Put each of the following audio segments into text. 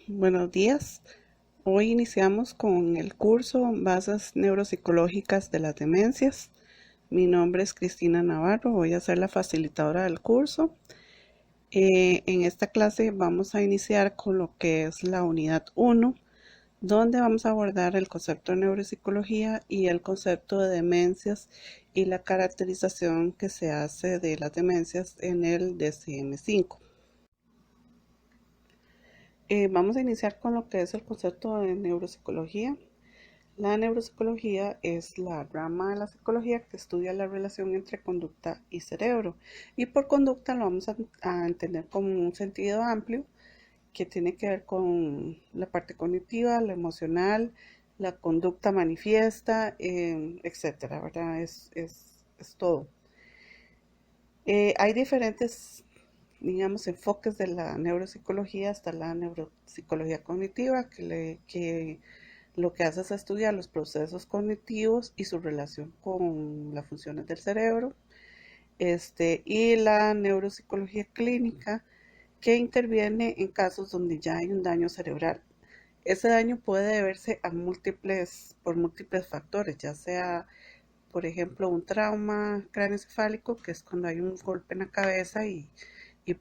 Buenos días. Hoy iniciamos con el curso Bases Neuropsicológicas de las Demencias. Mi nombre es Cristina Navarro, voy a ser la facilitadora del curso. En esta clase vamos a iniciar con lo que es la unidad 1, donde vamos a abordar el concepto de neuropsicología y el concepto de demencias y la caracterización que se hace de las demencias en el DSM-5. Vamos a iniciar con lo que es el concepto de neuropsicología. La neuropsicología es la rama de la psicología que estudia la relación entre conducta y cerebro. Y por conducta lo vamos a entender como un sentido amplio que tiene que ver con la parte cognitiva, la emocional, la conducta manifiesta, etcétera, ¿verdad? Es todo. Hay diferentes, digamos, enfoques de la neuropsicología. Hasta la neuropsicología cognitiva, que lo que hace es estudiar los procesos cognitivos y su relación con las funciones del cerebro. Y la neuropsicología clínica, que interviene en casos donde ya hay un daño cerebral. Ese daño puede deberse por múltiples factores, ya sea, por ejemplo, un trauma craneoencefálico, que es cuando hay un golpe en la cabeza y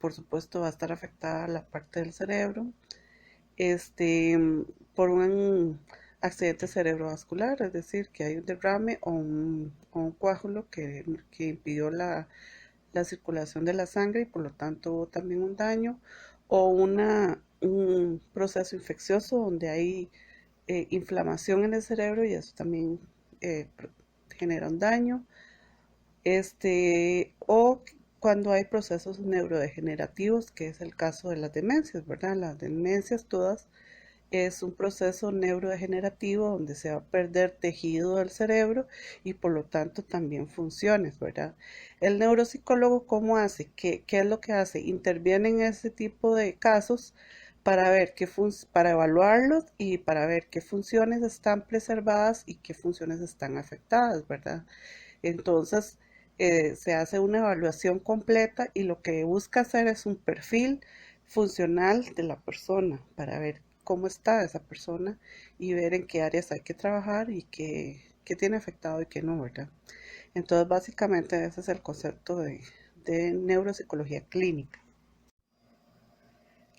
por supuesto va a estar afectada la parte del cerebro. este, por un accidente cerebrovascular, es decir, que hay un derrame o un coágulo que impidió la circulación de la sangre y por lo tanto hubo también un daño, o un proceso infeccioso donde hay inflamación en el cerebro y eso también eh, genera un daño. O cuando hay procesos neurodegenerativos, que es el caso de las demencias, ¿verdad? Las demencias todas es un proceso neurodegenerativo donde se va a perder tejido del cerebro y por lo tanto también funciones, ¿verdad? El neuropsicólogo, ¿cómo hace? ¿Qué es lo que hace? Interviene en ese tipo de casos para ver para evaluarlos y para ver qué funciones están preservadas y qué funciones están afectadas, ¿verdad? Entonces, se hace una evaluación completa y lo que busca hacer es un perfil funcional de la persona para ver cómo está esa persona y ver en qué áreas hay que trabajar y qué tiene afectado y qué no, ¿verdad? Entonces, básicamente ese es el concepto de neuropsicología clínica.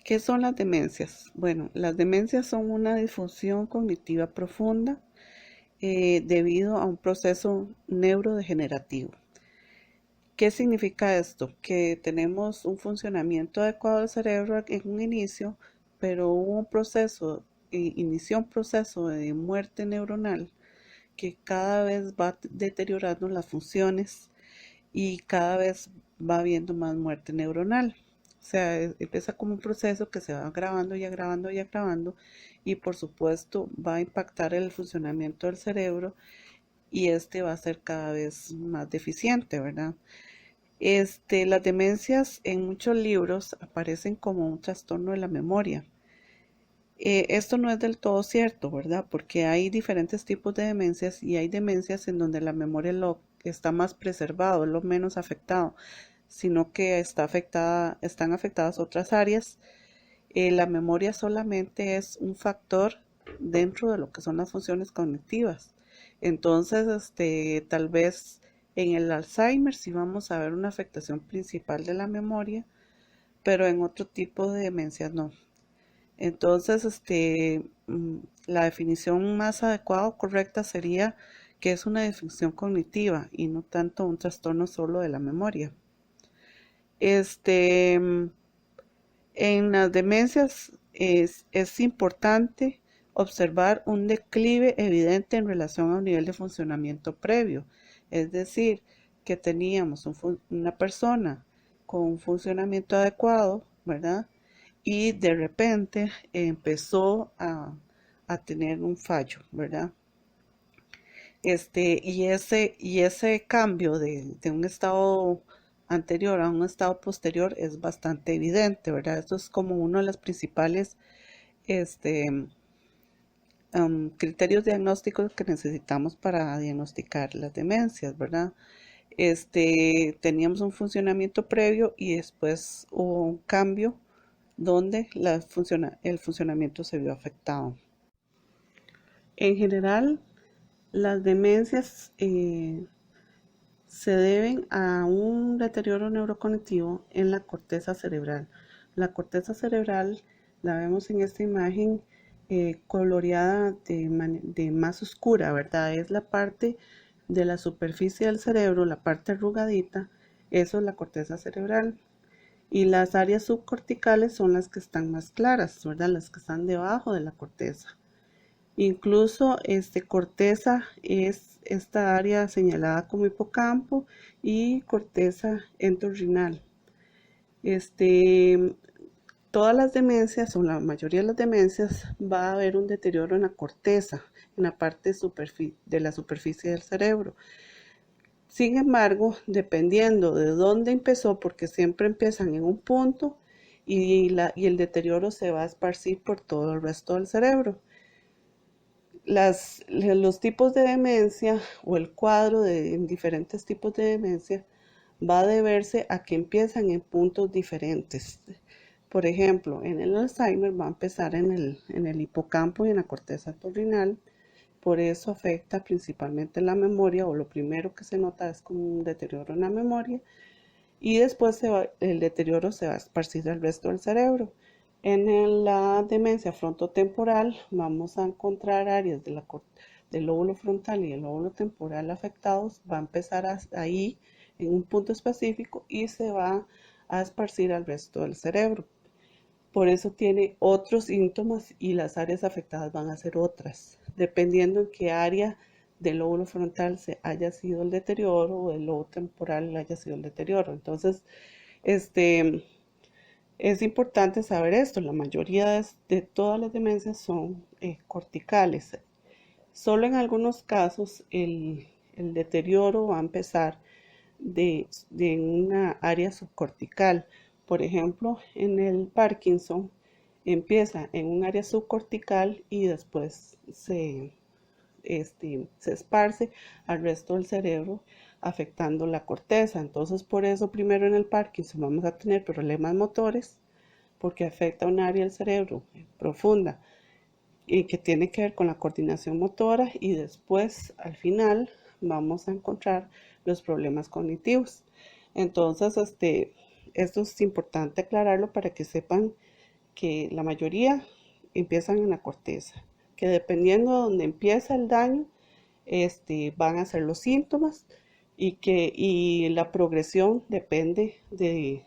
¿Qué son las demencias? Bueno, las demencias son una disfunción cognitiva profunda debido a un proceso neurodegenerativo. ¿Qué significa esto? Que tenemos un funcionamiento adecuado del cerebro en un inicio, pero hubo inició un proceso de muerte neuronal que cada vez va deteriorando las funciones y cada vez va habiendo más muerte neuronal. O sea, empieza como un proceso que se va agravando y agravando y agravando y por supuesto va a impactar el funcionamiento del cerebro y este va a ser cada vez más deficiente, ¿verdad? Las demencias en muchos libros aparecen como un trastorno de la memoria. Esto no es del todo cierto, ¿verdad? Porque hay diferentes tipos de demencias y hay demencias en donde la memoria está más preservado, es lo menos afectado, sino que están afectadas otras áreas. La memoria solamente es un factor dentro de lo que son las funciones cognitivas. Entonces, tal vez en el Alzheimer sí vamos a ver una afectación principal de la memoria, pero en otro tipo de demencias no. Entonces, la definición más adecuada o correcta sería que es una disfunción cognitiva y no tanto un trastorno solo de la memoria. Este, mm, En las demencias es importante observar un declive evidente en relación a un nivel de funcionamiento previo. Es decir, que teníamos una persona con un funcionamiento adecuado, ¿verdad? Y de repente empezó a tener un fallo, ¿verdad? Y ese cambio de un estado anterior a un estado posterior es bastante evidente, ¿verdad? Esto es como uno de los principales este, criterios diagnósticos que necesitamos para diagnosticar las demencias, ¿verdad? Teníamos un funcionamiento previo y después hubo un cambio donde el funcionamiento se vio afectado. En general, las demencias se deben a un deterioro neurocognitivo en la corteza cerebral. La corteza cerebral la vemos en esta imagen coloreada de más oscura, ¿verdad? Es la parte de la superficie del cerebro, la parte arrugadita, eso es la corteza cerebral. Y las áreas subcorticales son las que están más claras, ¿verdad? Las que están debajo de la corteza. Incluso corteza es esta área señalada como hipocampo y corteza entorrinal. Todas las demencias o la mayoría de las demencias va a haber un deterioro en la corteza, en la parte de la superficie del cerebro. Sin embargo, dependiendo de dónde empezó, porque siempre empiezan en un punto y el deterioro se va a esparcir por todo el resto del cerebro. Los tipos de demencia o el cuadro de diferentes tipos de demencia va a deberse a que empiezan en puntos diferentes. Por ejemplo, en el Alzheimer va a empezar en el hipocampo y en la corteza entorrinal. Por eso afecta principalmente la memoria, o lo primero que se nota es como un deterioro en la memoria, y después el deterioro se va a esparcir al resto del cerebro. En la demencia frontotemporal vamos a encontrar áreas del lóbulo frontal y el lóbulo temporal afectados. Va a empezar ahí en un punto específico y se va a esparcir al resto del cerebro. Por eso tiene otros síntomas y las áreas afectadas van a ser otras, dependiendo en qué área del lóbulo frontal se haya sido el deterioro o el lóbulo temporal haya sido el deterioro. Entonces, es importante saber esto. La mayoría de todas las demencias son corticales. Solo en algunos casos el deterioro va a empezar de una área subcortical. Por ejemplo, en el Parkinson empieza en un área subcortical y después se esparce al resto del cerebro afectando la corteza. Entonces, por eso primero en el Parkinson vamos a tener problemas motores porque afecta un área del cerebro profunda y que tiene que ver con la coordinación motora, y después al final vamos a encontrar los problemas cognitivos. Entonces, esto es importante aclararlo para que sepan que la mayoría empiezan en la corteza, que dependiendo de donde empieza el daño, van a ser los síntomas, y la progresión depende del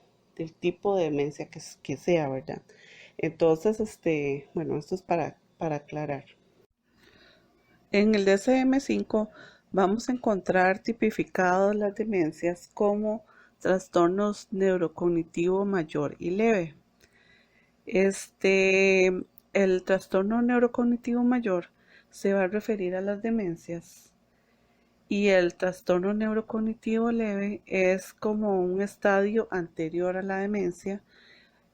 tipo de demencia que sea, ¿verdad? Entonces, bueno, esto es para aclarar. En el DSM-5 vamos a encontrar tipificadas las demencias como trastornos neurocognitivo mayor y leve. El trastorno neurocognitivo mayor se va a referir a las demencias, y el trastorno neurocognitivo leve es como un estadio anterior a la demencia.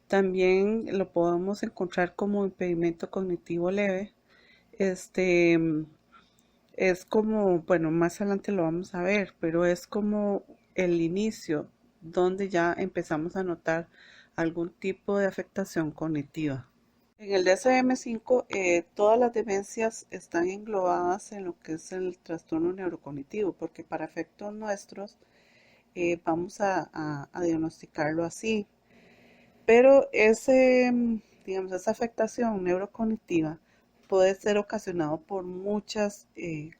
También lo podemos encontrar como impedimento cognitivo leve. Es como, bueno, más adelante lo vamos a ver, pero es como el inicio donde ya empezamos a notar algún tipo de afectación cognitiva. En el DSM-5, todas las demencias están englobadas en lo que es el trastorno neurocognitivo, porque para efectos nuestros vamos a diagnosticarlo así. Pero digamos, esa afectación neurocognitiva puede ser ocasionado por muchas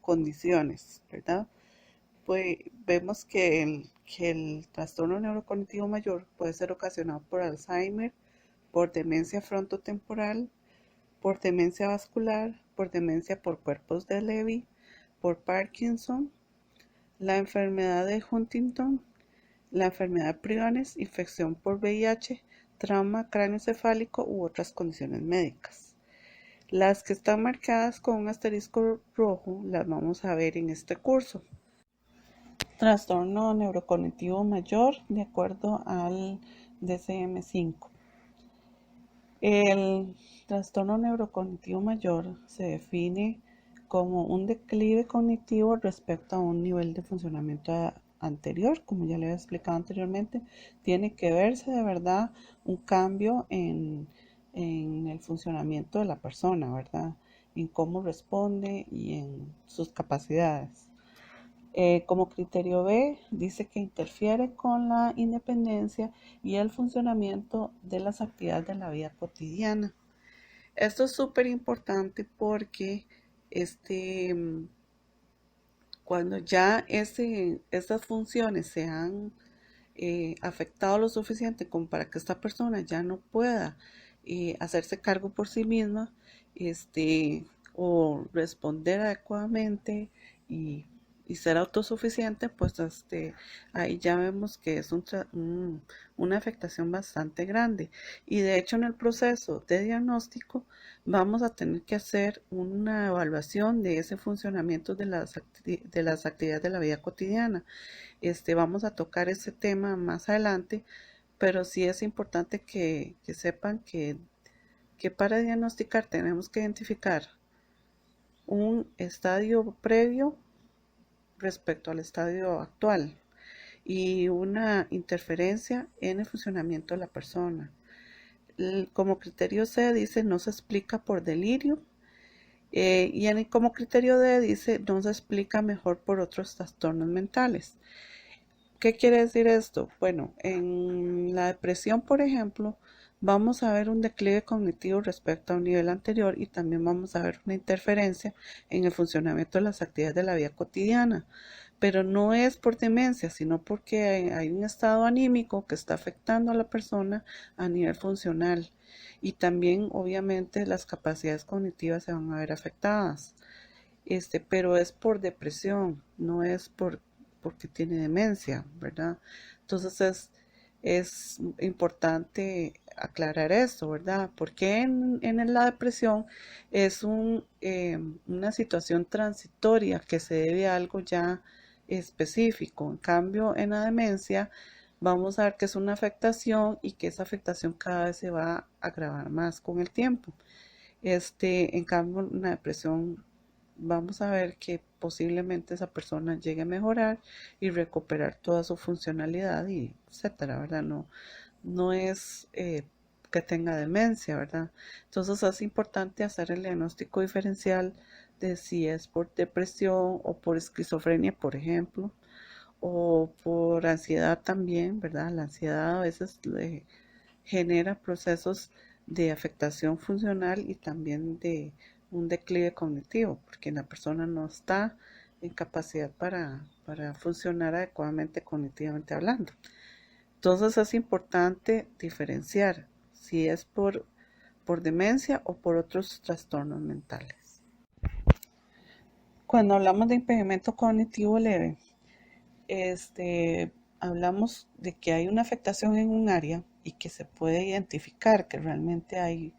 condiciones, ¿verdad? Pues vemos que el trastorno neurocognitivo mayor puede ser ocasionado por Alzheimer, por demencia frontotemporal, por demencia vascular, por demencia por cuerpos de Levy, por Parkinson, la enfermedad de Huntington, la enfermedad de Priones, infección por VIH, trauma craneoencefálico u otras condiciones médicas. Las que están marcadas con un asterisco rojo las vamos a ver en este curso. Trastorno neurocognitivo mayor de acuerdo al DSM-5. El trastorno neurocognitivo mayor se define como un declive cognitivo respecto a un nivel de funcionamiento anterior, como ya le había explicado anteriormente, tiene que verse de verdad un cambio en el funcionamiento de la persona, ¿verdad? En cómo responde y en sus capacidades. Como criterio B, dice que interfiere con la independencia y el funcionamiento de las actividades de la vida cotidiana. Esto es súper importante porque cuando ya estas funciones se han afectado lo suficiente como para que esta persona ya no pueda hacerse cargo por sí misma, o responder adecuadamente y, y ser autosuficiente, pues ahí ya vemos que es una afectación bastante grande. Y de hecho en el proceso de diagnóstico vamos a tener que hacer una evaluación de ese funcionamiento de las actividades de la vida cotidiana. Vamos a tocar ese tema más adelante, pero sí es importante que sepan que para diagnosticar tenemos que identificar un estadio previo respecto al estadio actual y una interferencia en el funcionamiento de la persona. Como criterio C dice no se explica por delirio, como criterio D dice no se explica mejor por otros trastornos mentales. ¿Qué quiere decir esto? Bueno, en la depresión, por ejemplo, vamos a ver un declive cognitivo respecto a un nivel anterior y también vamos a ver una interferencia en el funcionamiento de las actividades de la vida cotidiana. Pero no es por demencia, sino porque hay un estado anímico que está afectando a la persona a nivel funcional. Y también, obviamente, las capacidades cognitivas se van a ver afectadas. Pero es por depresión, no es porque tiene demencia, ¿verdad? Entonces es importante aclarar esto, ¿verdad? Porque en la depresión es una situación transitoria que se debe a algo ya específico. En cambio, en la demencia vamos a ver que es una afectación y que esa afectación cada vez se va a agravar más con el tiempo. En cambio, una depresión, vamos a ver que posiblemente esa persona llegue a mejorar y recuperar toda su funcionalidad y etcétera, ¿verdad? No es que tenga demencia, ¿verdad? Entonces es importante hacer el diagnóstico diferencial de si es por depresión o por esquizofrenia, por ejemplo, o por ansiedad también, ¿verdad? La ansiedad a veces genera procesos de afectación funcional y también de un declive cognitivo, porque la persona no está en capacidad para funcionar adecuadamente cognitivamente hablando. Entonces es importante diferenciar si es por demencia o por otros trastornos mentales. Cuando hablamos de impedimento cognitivo leve, hablamos de que hay una afectación en un área y que se puede identificar que realmente hay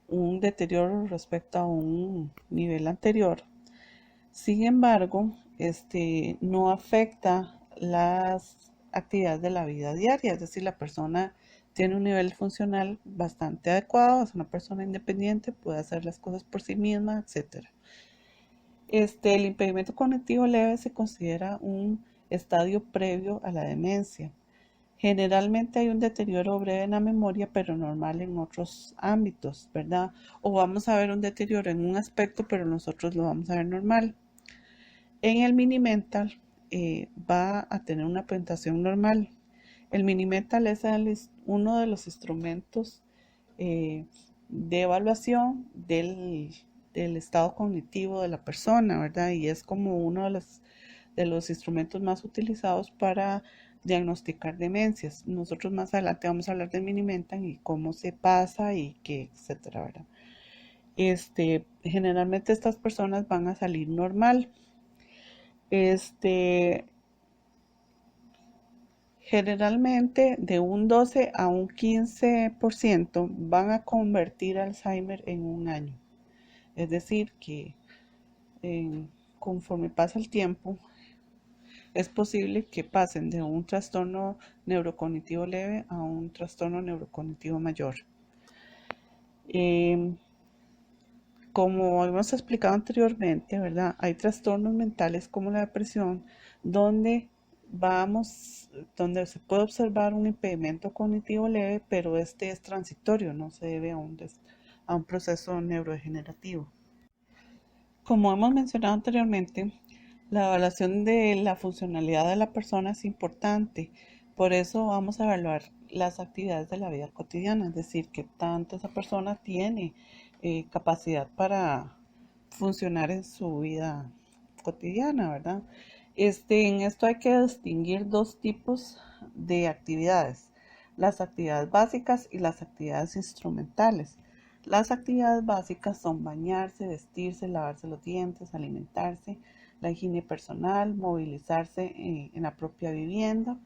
un deterioro respecto a un nivel anterior. Sin embargo, no afecta las actividades de la vida diaria, es decir, la persona tiene un nivel funcional bastante adecuado, es una persona independiente, puede hacer las cosas por sí misma, etc. El impedimento cognitivo leve se considera un estadio previo a la demencia. Generalmente hay un deterioro breve en la memoria, pero normal en otros ámbitos, ¿verdad? O vamos a ver un deterioro en un aspecto, pero nosotros lo vamos a ver normal. En el mini mental va a tener una presentación normal. El mini mental es uno de los instrumentos de evaluación del estado cognitivo de la persona, ¿verdad? Y es como uno de los instrumentos más utilizados para diagnosticar demencias. Nosotros más adelante vamos a hablar del mini mental y cómo se pasa y qué, etcétera, ¿verdad? Generalmente estas personas van a salir normal. Generalmente de un 12 a un 15% van a convertir Alzheimer en un año. Es decir, que conforme pasa el tiempo, es posible que pasen de un trastorno neurocognitivo leve a un trastorno neurocognitivo mayor. Como hemos explicado anteriormente, ¿verdad? Hay trastornos mentales como la depresión donde donde se puede observar un impedimento cognitivo leve, pero este es transitorio, no se debe a un proceso neurodegenerativo. Como hemos mencionado anteriormente, la evaluación de la funcionalidad de la persona es importante. Por eso vamos a evaluar las actividades de la vida cotidiana, es decir, que tanto esa persona tiene capacidad para funcionar en su vida cotidiana, ¿verdad? En esto hay que distinguir dos tipos de actividades, las actividades básicas y las actividades instrumentales. Las actividades básicas son bañarse, vestirse, lavarse los dientes, alimentarse, la higiene personal, movilizarse en la propia vivienda.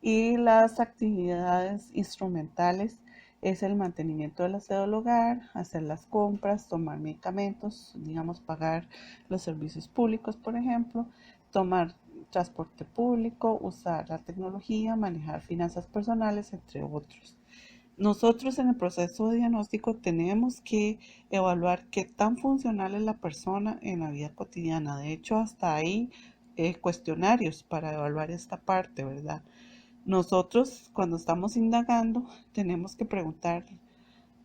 Y las actividades instrumentales es el mantenimiento del aseo del hogar, hacer las compras, tomar medicamentos, digamos, pagar los servicios públicos, por ejemplo, tomar transporte público, usar la tecnología, manejar finanzas personales, entre otros. Nosotros en el proceso de diagnóstico tenemos que evaluar qué tan funcional es la persona en la vida cotidiana. De hecho, hasta hay cuestionarios para evaluar esta parte, ¿verdad? Nosotros, cuando estamos indagando, tenemos que preguntar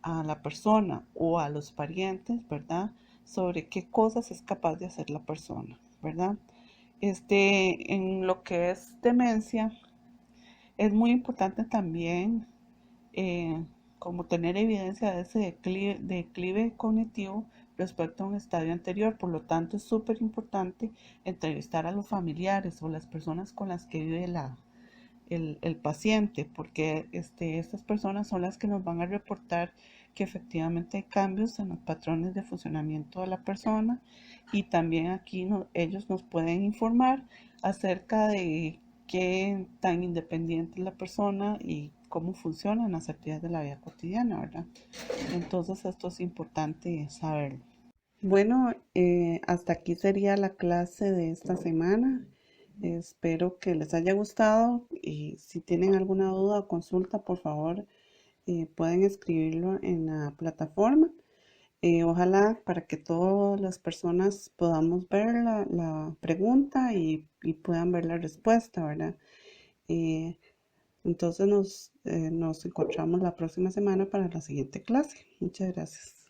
a la persona o a los parientes, ¿verdad? Sobre qué cosas es capaz de hacer la persona, ¿verdad? En lo que es demencia, es muy importante también eh, como tener evidencia de ese declive cognitivo respecto a un estadio anterior. Por lo tanto, es súper importante entrevistar a los familiares o las personas con las que vive el paciente, porque estas personas son las que nos van a reportar que efectivamente hay cambios en los patrones de funcionamiento de la persona, y también aquí ellos nos pueden informar acerca de qué tan independiente es la persona y cómo funcionan las actividades de la vida cotidiana, ¿verdad? Entonces esto es importante saberlo. Bueno, hasta aquí sería la clase de esta semana. Espero que les haya gustado, y si tienen alguna duda o consulta, por favor, pueden escribirlo en la plataforma. Ojalá para que todas las personas podamos ver la pregunta y puedan ver la respuesta, ¿verdad? Eh, entonces nos encontramos la próxima semana para la siguiente clase. Muchas gracias.